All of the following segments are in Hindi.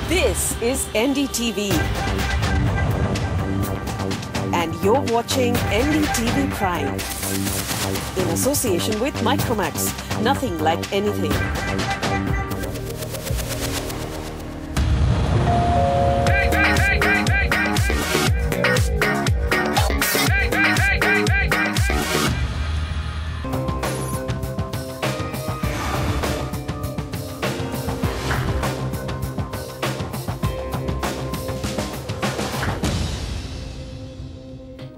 This is NDTV. And you're watching NDTV Prime. In association with Micromax. Nothing like anything.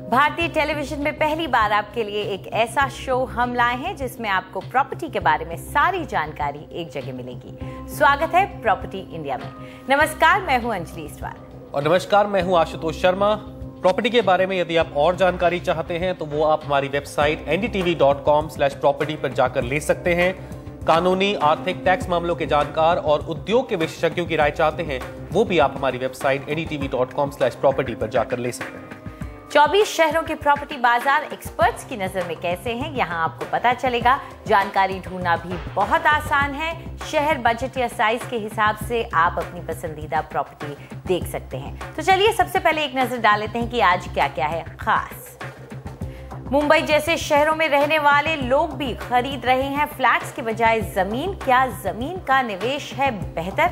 भारतीय टेलीविजन में पहली बार आपके लिए एक ऐसा शो हम लाए हैं जिसमें आपको प्रॉपर्टी के बारे में सारी जानकारी एक जगह मिलेगी। स्वागत है प्रॉपर्टी इंडिया में। नमस्कार, मैं हूं अंजलि इस्वाल। और नमस्कार, मैं हूं आशुतोष शर्मा। प्रॉपर्टी के बारे में यदि आप और जानकारी चाहते हैं तो वो आप हमारी वेबसाइट ndtv.com/property पर जाकर ले सकते हैं। कानूनी, आर्थिक, टैक्स मामलों के जानकार और उद्योग के विशेषज्ञों की राय चाहते हैं वो भी आप हमारी वेबसाइट ndtv.com/property पर जाकर ले सकते हैं। 24 शहरों के प्रॉपर्टी बाजार एक्सपर्ट्स की नजर में कैसे हैं, यहाँ आपको पता चलेगा। जानकारी ढूंढना भी बहुत आसान है। शहर, बजट या साइज के हिसाब से आप अपनी पसंदीदा प्रॉपर्टी देख सकते हैं। तो चलिए सबसे पहले एक नजर डाल लेते हैं कि आज क्या क्या है खास। मुंबई जैसे शहरों में रहने वाले लोग भी खरीद रहे हैं फ्लैट्स के बजाय जमीन। क्या जमीन का निवेश है बेहतर?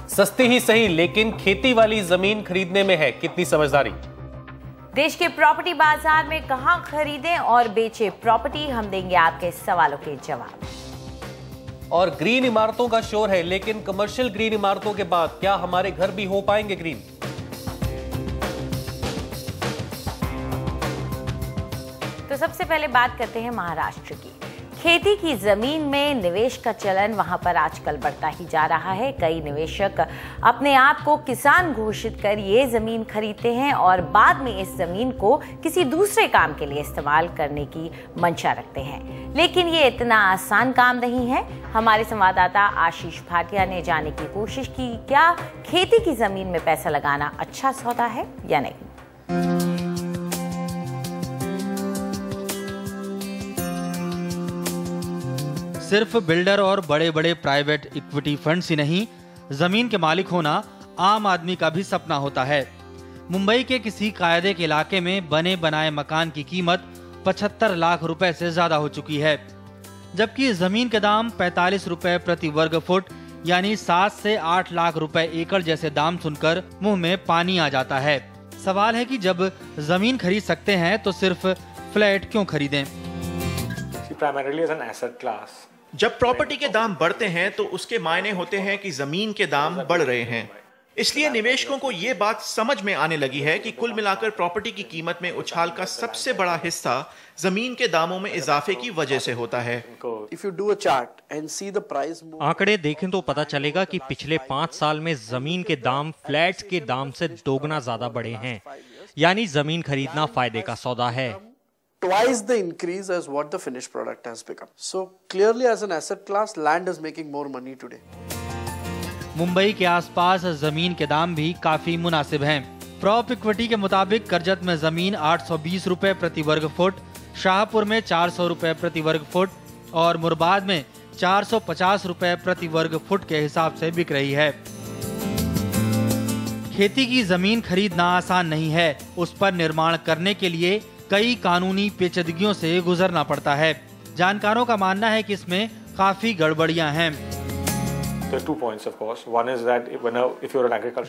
सस्ती ही सही, लेकिन खेती वाली जमीन खरीदने में है कितनी समझदारी। देश के प्रॉपर्टी बाजार में कहां खरीदें और बेचें प्रॉपर्टी, हम देंगे आपके सवालों के जवाब। और ग्रीन इमारतों का शोर है, लेकिन कमर्शियल ग्रीन इमारतों के बाद क्या हमारे घर भी हो पाएंगे ग्रीन? तो सबसे पहले बात करते हैं महाराष्ट्र की। खेती की जमीन में निवेश का चलन वहां पर आजकल बढ़ता ही जा रहा है। कई निवेशक अपने आप को किसान घोषित कर ये जमीन खरीदते हैं और बाद में इस जमीन को किसी दूसरे काम के लिए इस्तेमाल करने की मंशा रखते हैं। लेकिन ये इतना आसान काम नहीं है। हमारे संवाददाता आशीष भाटिया ने जानने की कोशिश की, क्या खेती की जमीन में पैसा लगाना अच्छा सौदा है या नहीं। सिर्फ बिल्डर और बड़े बड़े प्राइवेट इक्विटी फंड्स ही नहीं, जमीन के मालिक होना आम आदमी का भी सपना होता है। मुंबई के किसी कायदे के इलाके में बने बनाए मकान की कीमत 75 लाख रुपए से ज्यादा हो चुकी है, जबकि जमीन के दाम 45 रुपए प्रति वर्ग फुट यानी 7 से 8 लाख रुपए एकड़ जैसे दाम सुनकर मुंह में पानी आ जाता है। सवाल है कि जब जमीन खरीद सकते हैं तो सिर्फ फ्लैट क्यों खरीदें? जब प्रॉपर्टी के दाम बढ़ते हैं तो उसके मायने होते हैं कि जमीन के दाम बढ़ रहे हैं। इसलिए निवेशकों को ये बात समझ में आने लगी है कि कुल मिलाकर प्रॉपर्टी की कीमत में उछाल का सबसे बड़ा हिस्सा जमीन के दामों में इजाफे की वजह से होता है। आंकड़े देखें तो पता चलेगा कि पिछले 5 साल में जमीन के दाम फ्लैट्स के दाम से दोगुना ज्यादा बढ़े हैं, यानी जमीन खरीदना फायदे का सौदा है। Twice the increase as what the finished product has become. So clearly as an asset class, land is making more money today. Mumbai के आसपास जमीन के दाम भी काफी मुनासिब हैं। प्रॉप इक्विटी के मुताबिक करजत में जमीन 820 रुपए प्रति वर्ग फुट, शाहपुर में 400 रुपए प्रति वर्ग फुट और मुरबाद में 450 रुपए प्रति वर्ग फुट के हिसाब से बिक रही है। खेती की जमीन खरीदना आसान नहीं है। उस पर निर्माण करने के लिए कई कानूनी पेचीदगियों से गुजरना पड़ता है। जानकारों का मानना है कि इसमें काफी गड़बड़ियां हैं।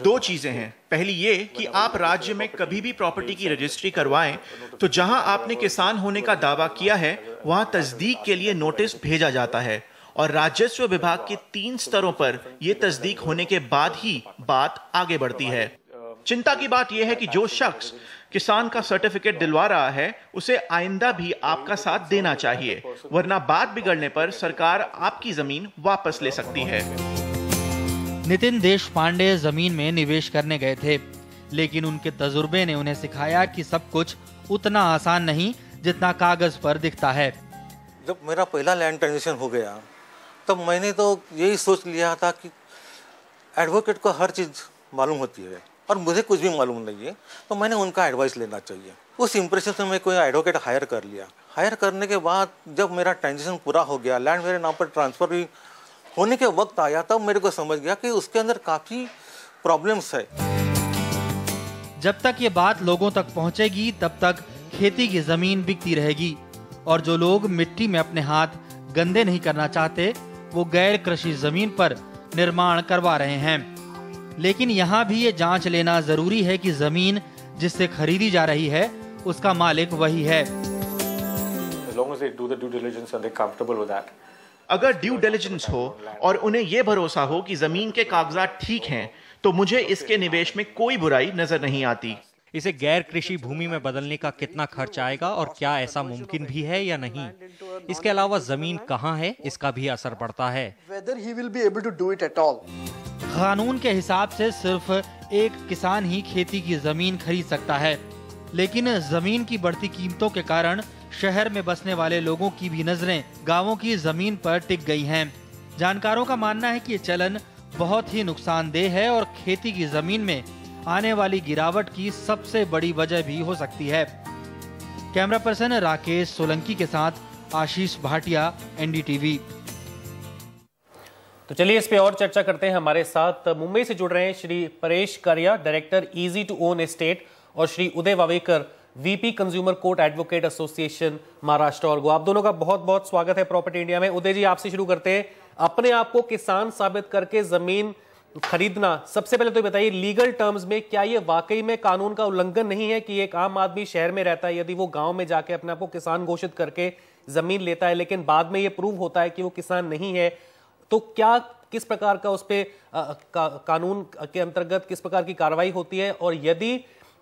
दो चीजें हैं। पहली ये कि आप राज्य में कभी भी प्रॉपर्टी की रजिस्ट्री करवाएं तो जहां आपने किसान होने का दावा किया है वहां तस्दीक के लिए नोटिस भेजा जाता है और राजस्व विभाग के 3 स्तरों पर यह तस्दीक होने के बाद ही बात आगे बढ़ती है। चिंता की बात यह है कि जो शख्स किसान का सर्टिफिकेट दिलवा रहा है उसे आइंदा भी आपका साथ देना चाहिए, वरना बात बिगड़ने पर सरकार आपकी जमीन वापस ले सकती है। नितिन देशपांडे जमीन में निवेश करने गए थे, लेकिन उनके तजुर्बे ने उन्हें सिखाया कि सब कुछ उतना आसान नहीं जितना कागज पर दिखता है। जब मेरा पहला लैंड ट्रांजेक्शन हो गया तब मैंने तो यही सोच लिया था कि एडवोकेट को हर चीज मालूम होती है और मुझे कुछ भी मालूम नहीं है, तो मैंने उनका एडवाइस लेना चाहिए। उस इंप्रेशन से मैं कोई एडवोकेट हायर कर लिया। हायर करने के बाद जब मेरा ट्रांजेक्शन पूरा हो गया, लैंड मेरे नाम पर ट्रांसफर भी होने के वक्त आया, तब मेरे को समझ गया कि उसके अंदर काफ़ी प्रॉब्लम्स है। जब तक ये बात लोगों तक पहुंचेगी तब तक खेती की जमीन बिकती रहेगी और जो लोग मिट्टी में अपने हाथ गंदे नहीं करना चाहते वो गैर कृषि जमीन पर निर्माण करवा रहे हैं। लेकिन यहाँ भी ये जांच लेना जरूरी है कि जमीन जिससे खरीदी जा रही है उसका मालिक वही है। अगर ड्यू डिलिजेंस हो और उन्हें यह भरोसा हो कि जमीन के कागजात ठीक हैं, तो मुझे इसके निवेश में कोई बुराई नजर नहीं आती। इसे गैर कृषि भूमि में बदलने का कितना खर्च आएगा और क्या ऐसा मुमकिन भी है या नहीं, इसके अलावा जमीन कहाँ है इसका भी असर पड़ता है। कानून के हिसाब से सिर्फ एक किसान ही खेती की जमीन खरीद सकता है, लेकिन जमीन की बढ़ती कीमतों के कारण शहर में बसने वाले लोगों की भी नजरें गांवों की जमीन पर टिक गई हैं। जानकारों का मानना है कि ये चलन बहुत ही नुकसानदेह है और खेती की जमीन में आने वाली गिरावट की सबसे बड़ी वजह भी हो सकती है। कैमरा पर्सन राकेश सोलंकी के साथ आशीष भाटिया, एनडीटीवी। तो चलिए इस पे और चर्चा करते हैं। हमारे साथ मुंबई से जुड़ रहे हैं Shri Paresh Kariya, director easy to own estate, और Shri Uday Vavekar, VP consumer court advocate association Maharashtra और गोवा। आप दोनों का बहुत बहुत स्वागत है प्रॉपर्टी इंडिया में। उदय जी, आपसे शुरू करते हैं। अपने आप को किसान साबित करके जमीन खरीदना, सबसे पहले तो बताइए लीगल टर्म्स में क्या ये वाकई में कानून का उल्लंघन नहीं है कि एक आम आदमी शहर में रहता है, यदि वो गांव में जाके अपने आप को किसान घोषित करके जमीन लेता है लेकिन बाद में ये प्रूव होता है कि वो किसान नहीं है, तो क्या किस प्रकार का उस पे कानून के अंतर्गत किस प्रकार की कार्रवाई होती है, और यदि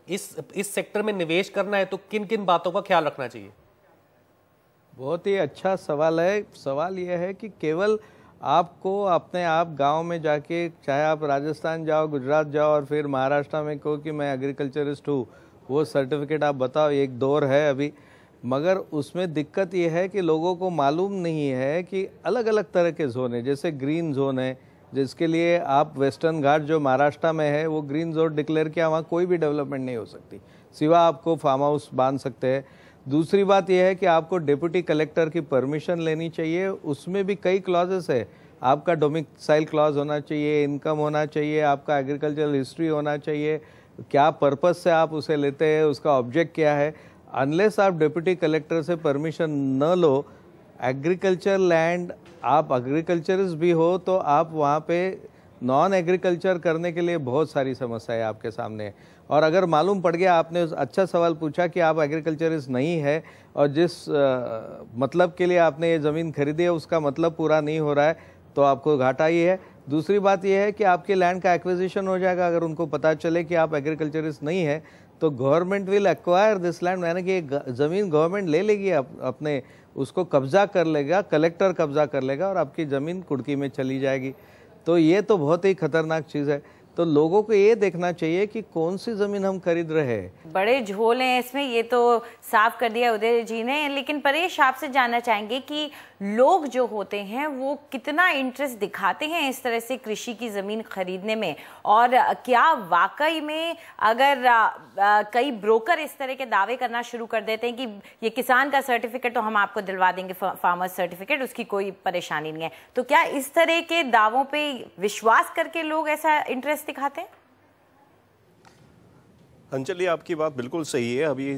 इस सेक्टर में निवेश करना है तो किन किन बातों का ख्याल रखना चाहिए? बहुत ही अच्छा सवाल है। सवाल यह है कि केवल आपको अपने आप गांव में जाके, चाहे आप राजस्थान जाओ, गुजरात जाओ और फिर महाराष्ट्र में कहो कि मैं एग्रीकल्चरिस्ट हूँ, वो सर्टिफिकेट आप बताओ, एक दौर है अभी। मगर उसमें दिक्कत ये है कि लोगों को मालूम नहीं है कि अलग अलग तरह के जोन है। जैसे ग्रीन जोन है, जिसके लिए आप वेस्टर्न घाट जो महाराष्ट्र में है वो ग्रीन जोन डिक्लेयर किया, वहाँ कोई भी डेवलपमेंट नहीं हो सकती, सिवा आपको फार्म हाउस बांध सकते हैं। दूसरी बात यह है कि आपको डिप्टी कलेक्टर की परमिशन लेनी चाहिए, उसमें भी कई क्लॉजेस है। आपका डोमिसाइल क्लॉज होना चाहिए, इनकम होना चाहिए, आपका एग्रीकल्चरल हिस्ट्री होना चाहिए, क्या पर्पज से आप उसे लेते हैं, उसका ऑब्जेक्ट क्या है। अनलेस आप डिप्टी कलेक्टर से परमिशन न लो, एग्रीकल्चर लैंड, आप एग्रीकल्चरिस्ट भी हो तो आप वहाँ पे नॉन एग्रीकल्चर करने के लिए बहुत सारी समस्याएं आपके सामने है। और अगर मालूम पड़ गया, आपने अच्छा सवाल पूछा कि आप एग्रीकल्चरिस्ट नहीं है और जिस मतलब के लिए आपने ये ज़मीन खरीदी है उसका मतलब पूरा नहीं हो रहा है, तो आपको घाटा ही है। दूसरी बात यह है कि आपके लैंड का एक्विजिशन हो जाएगा अगर उनको पता चले कि आप एग्रीकल्चरिस्ट नहीं है, तो government will acquire this land, यानी कि ज़मीन गवर्नमेंट ले लेगी, अपने उसको कब्जा कर लेगा, कलेक्टर कब्जा कर लेगा और आपकी ज़मीन कुड़की में चली जाएगी। तो ये तो बहुत ही खतरनाक चीज़ है। तो लोगों को ये देखना चाहिए कि कौन सी जमीन हम खरीद रहे हैं। बड़े झोल हैं इसमें, ये तो साफ कर दिया उदय जी ने। लेकिन परेश, आपसे जानना चाहेंगे कि लोग जो होते हैं वो कितना इंटरेस्ट दिखाते हैं इस तरह से कृषि की जमीन खरीदने में, और क्या वाकई में अगर कई ब्रोकर इस तरह के दावे करना शुरू कर देते हैं कि ये किसान का सर्टिफिकेट तो हम आपको दिलवा देंगे, फार्मर सर्टिफिकेट, उसकी कोई परेशानी नहीं है, तो क्या इस तरह के दावों पे विश्वास करके लोग ऐसा इंटरेस्ट दिखाते हैं? अंजलि, आपकी बात बिल्कुल सही है। अभी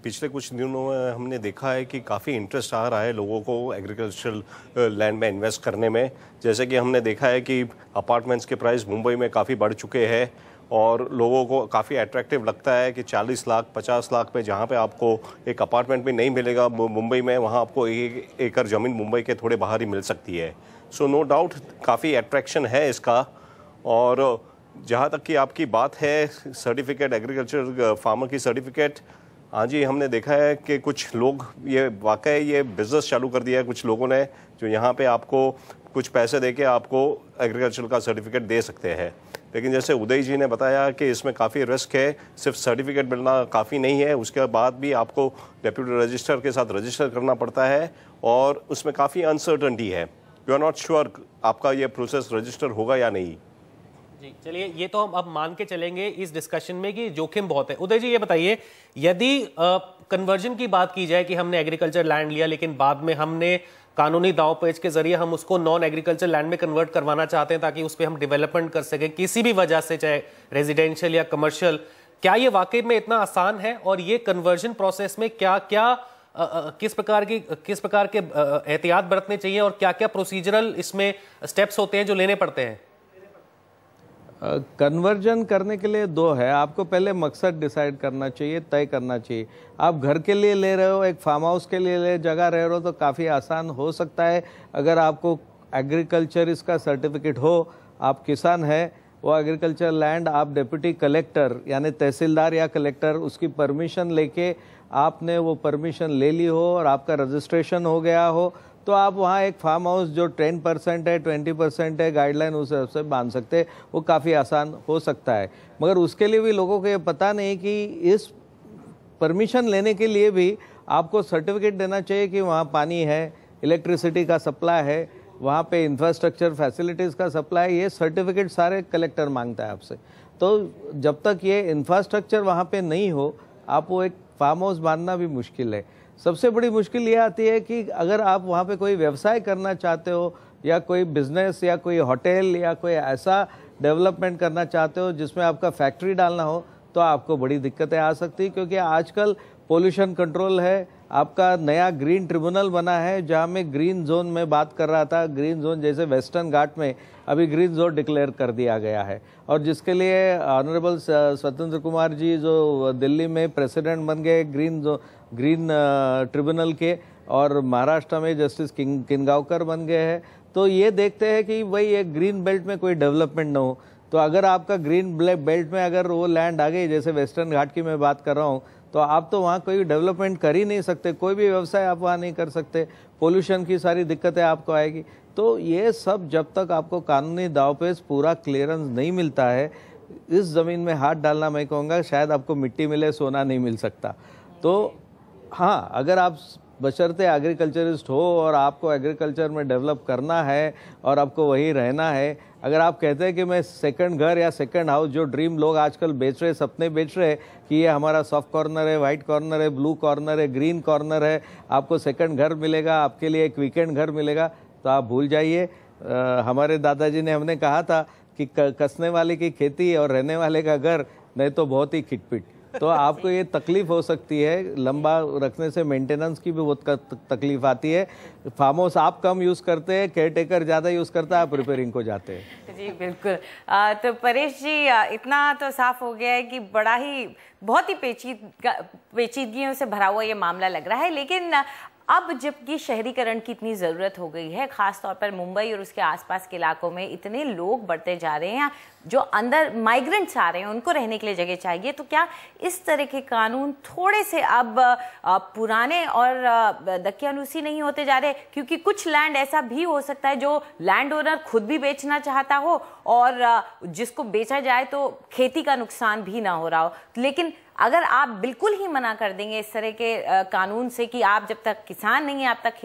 पिछले कुछ दिनों में हमने देखा है कि काफ़ी इंटरेस्ट आ रहा है लोगों को एग्रीकल्चरल लैंड में इन्वेस्ट करने में। जैसे कि हमने देखा है कि अपार्टमेंट्स के प्राइस मुंबई में काफ़ी बढ़ चुके हैं और लोगों को काफ़ी अट्रैक्टिव लगता है कि 40 लाख 50 लाख में जहाँ पे आपको एक अपार्टमेंट भी नहीं मिलेगा मुंबई में, वहाँ आपको 1 एकड़ ज़मीन मुंबई के थोड़े बाहर ही मिल सकती है। सो नो डाउट काफ़ी अट्रैक्शन है इसका। और जहाँ तक कि आपकी बात है सर्टिफिकेट, एग्रीकल्चर फार्मर की सर्टिफिकेट, हाँ जी, हमने देखा है कि कुछ लोग ये वाकई ये बिज़नेस चालू कर दिया है कुछ लोगों ने, जो यहाँ पे आपको कुछ पैसे देके आपको एग्रीकल्चर का सर्टिफिकेट दे सकते हैं। लेकिन जैसे उदय जी ने बताया कि इसमें काफ़ी रिस्क है, सिर्फ सर्टिफिकेट मिलना काफ़ी नहीं है, उसके बाद भी आपको डेप्यूटी रजिस्ट्रार के साथ रजिस्टर करना पड़ता है और उसमें काफ़ी अनसर्टनिटी है। यू आर नॉट श्योर आपका ये प्रोसेस रजिस्टर होगा या नहीं। जी, चलिए, ये तो हम अब मान के चलेंगे इस डिस्कशन में कि जोखिम बहुत है। उदय जी, ये बताइए, यदि कन्वर्जन की बात की जाए कि हमने एग्रीकल्चर लैंड लिया लेकिन बाद में हमने कानूनी दांव-पेच के जरिए हम उसको नॉन एग्रीकल्चर लैंड में कन्वर्ट करवाना चाहते हैं ताकि उस पर हम डेवलपमेंट कर सकें किसी भी वजह से, चाहे रेजिडेंशियल या कमर्शियल। क्या ये वाकई में इतना आसान है? और ये कन्वर्जन प्रोसेस में क्या क्या किस प्रकार के एहतियात बरतने चाहिए और क्या क्या प्रोसीजरल इसमें स्टेप्स होते हैं जो लेने पड़ते हैं? कन्वर्जन करने के लिए दो है, आपको पहले मकसद डिसाइड करना चाहिए, तय करना चाहिए। आप घर के लिए ले रहे हो, एक फार्म हाउस के लिए जगह रह रहे हो तो काफ़ी आसान हो सकता है। अगर आपको एग्रीकल्चर इसका सर्टिफिकेट हो, आप किसान है, वो एग्रीकल्चर लैंड आप डिप्टी कलेक्टर यानी तहसीलदार या कलेक्टर उसकी परमिशन लेके आपने वो परमिशन ले ली हो और आपका रजिस्ट्रेशन हो गया हो, तो आप वहाँ एक फार्म हाउस जो 10% है, 20% है, गाइडलाइन उस हिसाब से बांध सकते हैं। वो काफ़ी आसान हो सकता है। मगर उसके लिए भी लोगों को ये पता नहीं कि इस परमिशन लेने के लिए भी आपको सर्टिफिकेट देना चाहिए कि वहाँ पानी है, इलेक्ट्रिसिटी का सप्लाई है, वहाँ पे इंफ्रास्ट्रक्चर फैसिलिटीज़ का सप्लाई, ये सर्टिफिकेट सारे कलेक्टर मांगता है आपसे। तो जब तक ये इंफ्रास्ट्रक्चर वहाँ पे नहीं हो, आप वो एक फार्म हाउस बांधना भी मुश्किल है। सबसे बड़ी मुश्किल ये आती है कि अगर आप वहाँ पे कोई व्यवसाय करना चाहते हो या कोई बिजनेस या कोई होटल या कोई ऐसा डेवलपमेंट करना चाहते हो जिसमें आपका फैक्ट्री डालना हो, तो आपको बड़ी दिक्कतें आ सकती है। क्योंकि आजकल पोल्यूशन कंट्रोल है, आपका नया ग्रीन ट्रिब्यूनल बना है जहाँ में ग्रीन जोन में बात कर रहा था, ग्रीन जोन जैसे वेस्टर्न घाट में अभी ग्रीन जोन डिक्लेयर कर दिया गया है। और जिसके लिए ऑनरेबल स्वतंत्र कुमार जी जो दिल्ली में प्रेसिडेंट बन गए ग्रीन ट्रिब्यूनल के, और महाराष्ट्र में जस्टिस किनगांवकर बन गए हैं। तो ये देखते हैं कि भाई एक ग्रीन बेल्ट में कोई डेवलपमेंट ना हो। तो अगर आपका ग्रीन बेल्ट में अगर वो लैंड आ गई, जैसे वेस्टर्न घाट की मैं बात कर रहा हूँ, तो आप तो वहाँ कोई डेवलपमेंट कर ही नहीं सकते, कोई भी व्यवसाय आप वहाँ नहीं कर सकते, पोल्यूशन की सारी दिक्कतें आपको आएगी। तो ये सब जब तक आपको कानूनी दांवपेच पूरा क्लियरेंस नहीं मिलता है, इस ज़मीन में हाथ डालना मैं कहूँगा शायद आपको मिट्टी मिले सोना नहीं मिल सकता। तो हाँ, अगर आप बशर्ते एग्रीकल्चरिस्ट हो और आपको एग्रीकल्चर में डेवलप करना है और आपको वहीं रहना है, अगर आप कहते हैं कि मैं सेकंड घर या सेकंड हाउस, जो ड्रीम लोग आजकल बेच रहे, सपने बेच रहे कि ये हमारा सॉफ्ट कॉर्नर है, वाइट कॉर्नर है, ब्लू कॉर्नर है, ग्रीन कॉर्नर है, आपको सेकंड घर मिलेगा, आपके लिए एक वीकेंड घर मिलेगा, तो आप भूल जाइए। हमारे दादाजी ने हमने कहा था कि कसने वाले की खेती और रहने वाले का घर, नहीं तो बहुत ही खिटपिट। तो आपको ये तकलीफ हो सकती है, लंबा रखने से मेंटेनेंस की भी बहुत तकलीफ आती है। फार्म हाउस आप कम यूज़ करते हैं, केयर टेकर ज़्यादा यूज़ करता है, आप रिपेयरिंग को जाते हैं। जी बिल्कुल। तो परेश जी, इतना तो साफ हो गया है कि बहुत ही पेचीदगियों से भरा हुआ ये मामला लग रहा है। लेकिन अब जबकि शहरीकरण की इतनी ज़रूरत हो गई है, ख़ासतौर पर मुंबई और उसके आसपास के इलाकों में इतने लोग बढ़ते जा रहे हैं, जो अंदर माइग्रेंट्स आ रहे हैं, उनको रहने के लिए जगह चाहिए, तो क्या इस तरह के कानून थोड़े से अब पुराने और दकियानूसी नहीं होते जा रहे? क्योंकि कुछ लैंड ऐसा भी हो सकता है जो लैंड ओनर खुद भी बेचना चाहता हो और जिसको बेचा जाए तो खेती का नुकसान भी ना हो रहा हो। लेकिन अगर आप बिल्कुल ही मना कर देंगे इस तरह के कानून से कि आप जब तक किसान नहीं है आप तक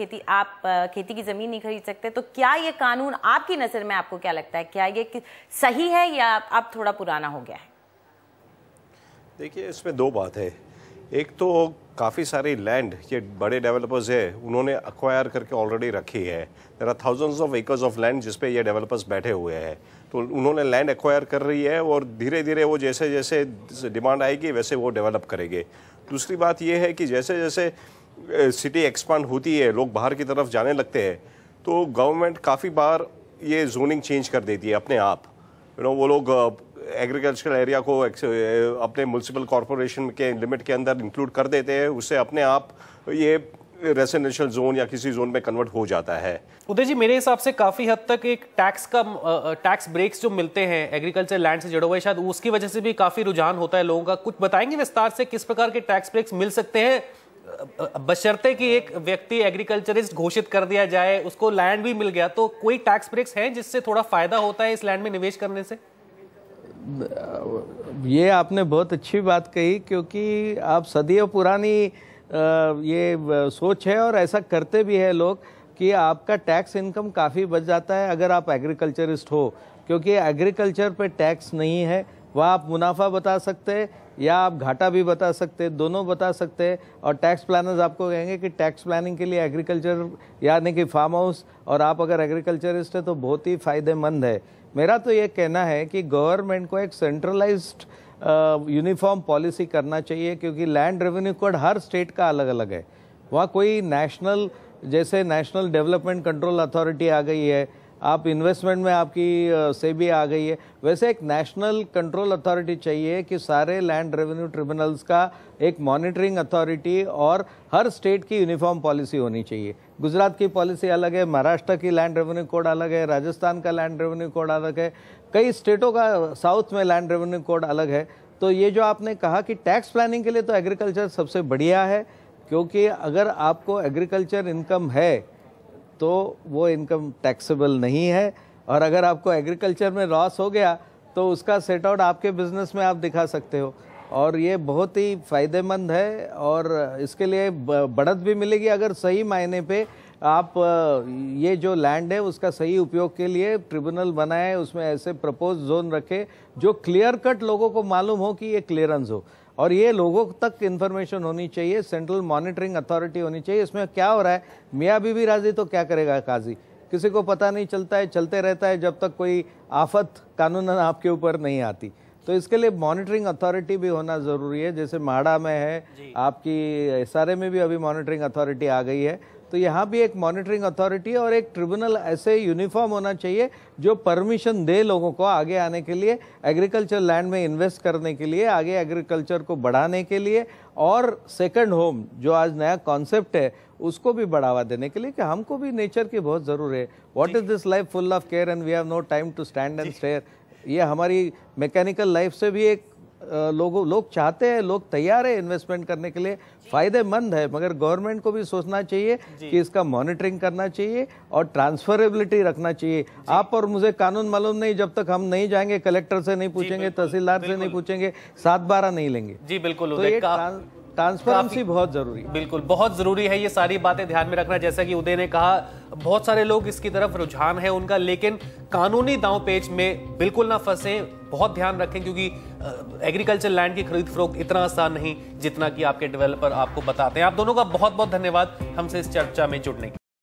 खेती की ज़मीन नहीं खरीद सकते, तो क्या ये कानून आपकी नज़र में, आपको क्या लगता है, क्या ये सही है या अब थोड़ा पुराना हो गया है? देखिए, इसमें दो बात है। एक तो काफ़ी सारी लैंड ये बड़े डेवलपर्स है उन्होंने अक्वायर करके ऑलरेडी रखी है। There are thousands of acres of land जिस पे ये डेवलपर्स बैठे हुए हैं, तो उन्होंने लैंड एक्वायर कर रही है और धीरे धीरे वो जैसे जैसे डिमांड आएगी वैसे वो डेवलप करेंगे। दूसरी बात ये है कि जैसे जैसे सिटी एक्सपांड होती है, लोग बाहर की तरफ जाने लगते हैं, तो गवर्नमेंट काफ़ी बार ये जोनिंग चेंज कर देती है अपने आप। वो लोग एग्रीकल्चरल एरिया को अपने म्युनिसिपल कॉरपोरेशन के लिमिट के अंदर इंक्लूड कर देते हैं, उससे अपने आप ये रेसिडेंशियल जोन या किसी जोन में कन्वर्ट हो जाता है। उदय जी, मेरे हिसाब से काफी हद तक एक टैक्स ब्रेक्स जो मिलते हैं एग्रीकल्चर लैंड से जुड़े हुए, शायद उसकी वजह से भी काफी रुझान होता है लोगों का। कुछ बताएंगे विस्तार से किस प्रकार के टैक्स ब्रेक्स मिल सकते हैं, बशर्ते कि एक व्यक्ति एग्रीकल्चरिस्ट घोषित कर दिया जाए, उसको लैंड भी मिल गया, तो कोई टैक्स ब्रेक्स हैं जिससे थोड़ा फायदा होता है इस लैंड में निवेश करने से? ये आपने बहुत अच्छी बात कही, क्योंकि आप सदियों पुरानी ये सोच है और ऐसा करते भी है लोग कि आपका टैक्स इनकम काफ़ी बच जाता है अगर आप एग्रीकल्चरिस्ट हो। क्योंकि एग्रीकल्चर पे टैक्स नहीं है। वहाँ आप मुनाफा बता सकते हैं या आप घाटा भी बता सकते हैं, दोनों बता सकते हैं। और टैक्स प्लानर्स आपको कहेंगे कि टैक्स प्लानिंग के लिए एग्रीकल्चर यानी कि फार्म हाउस और आप अगर एग्रीकल्चरिस्ट है तो बहुत ही फायदेमंद है। मेरा तो ये कहना है कि गवर्नमेंट को एक सेंट्रलाइज्ड यूनिफॉर्म पॉलिसी करना चाहिए, क्योंकि लैंड रेवेन्यू कोड हर स्टेट का अलग अलग है। वहाँ कोई नेशनल, जैसे नेशनल डेवलपमेंट कंट्रोल अथॉरिटी आ गई है, आप इन्वेस्टमेंट में आपकी सेबी आ गई है, वैसे एक नेशनल कंट्रोल अथॉरिटी चाहिए कि सारे लैंड रेवेन्यू ट्रिब्यूनल्स का एक मॉनिटरिंग अथॉरिटी और हर स्टेट की यूनिफॉर्म पॉलिसी होनी चाहिए। गुजरात की पॉलिसी अलग है, महाराष्ट्र की लैंड रेवेन्यू कोड अलग है, राजस्थान का लैंड रेवेन्यू कोड अलग है, कई स्टेटों का साउथ में लैंड रेवेन्यू कोड अलग है। तो ये जो आपने कहा कि टैक्स प्लानिंग के लिए तो एग्रीकल्चर सबसे बढ़िया है, क्योंकि अगर आपको एग्रीकल्चर इनकम है तो वो इनकम टैक्सेबल नहीं है, और अगर आपको एग्रीकल्चर में लॉस हो गया तो उसका सेट आउट आपके बिजनेस में आप दिखा सकते हो, और ये बहुत ही फायदेमंद है। और इसके लिए बढ़त भी मिलेगी अगर सही मायने पे आप ये जो लैंड है उसका सही उपयोग के लिए ट्रिब्यूनल बनाए, उसमें ऐसे प्रपोज जोन रखे जो क्लियर कट लोगों को मालूम हो कि ये क्लियरेंस हो, और ये लोगों तक इन्फॉर्मेशन होनी चाहिए। सेंट्रल मॉनिटरिंग अथॉरिटी होनी चाहिए। इसमें क्या हो रहा है, मियाँ बीवी राजी तो क्या करेगा काजी, किसी को पता नहीं चलता है, चलते रहता है जब तक कोई आफत कानूनन आपके ऊपर नहीं आती। तो इसके लिए मॉनिटरिंग अथॉरिटी भी होना ज़रूरी है। जैसे माड़ा में है, आपकी SRA में भी अभी मॉनिटरिंग अथॉरिटी आ गई है, तो यहाँ भी एक मॉनिटरिंग अथॉरिटी और एक ट्रिब्यूनल ऐसे यूनिफॉर्म होना चाहिए जो परमिशन दे लोगों को आगे आने के लिए, एग्रीकल्चर लैंड में इन्वेस्ट करने के लिए, आगे एग्रीकल्चर को बढ़ाने के लिए, और सेकंड होम जो आज नया कॉन्सेप्ट है उसको भी बढ़ावा देने के लिए कि हमको भी नेचर की बहुत ज़रूरत है। What is this life full of care and we have no time to stand and stare. ये हमारी मैकेनिकल लाइफ से भी एक लोग चाहते हैं, लोग तैयार है इन्वेस्टमेंट करने के लिए, फायदेमंद है। मगर गवर्नमेंट को भी सोचना चाहिए कि इसका मॉनिटरिंग करना चाहिए और ट्रांसफरेबिलिटी रखना चाहिए। आप और मुझे कानून मालूम नहीं, जब तक हम नहीं जाएंगे, कलेक्टर से नहीं पूछेंगे, तहसीलदार से नहीं पूछेंगे, 7/12 नहीं लेंगे। जी बिल्कुल, तो ये ट्रांसपेरेंसी बहुत जरूरी है। बिल्कुल बहुत जरूरी है, ये सारी बातें ध्यान में रखना। जैसा कि उदय ने कहा, बहुत सारे लोग इसकी तरफ रुझान है उनका, लेकिन कानूनी दांव पेच में बिल्कुल ना फंसे, बहुत ध्यान रखें, क्योंकि एग्रीकल्चर लैंड की खरीद फरोख्त इतना आसान नहीं जितना कि आपके डेवलपर आपको बताते हैं। आप दोनों का बहुत बहुत धन्यवाद हमसे इस चर्चा में जुड़ने के लिए।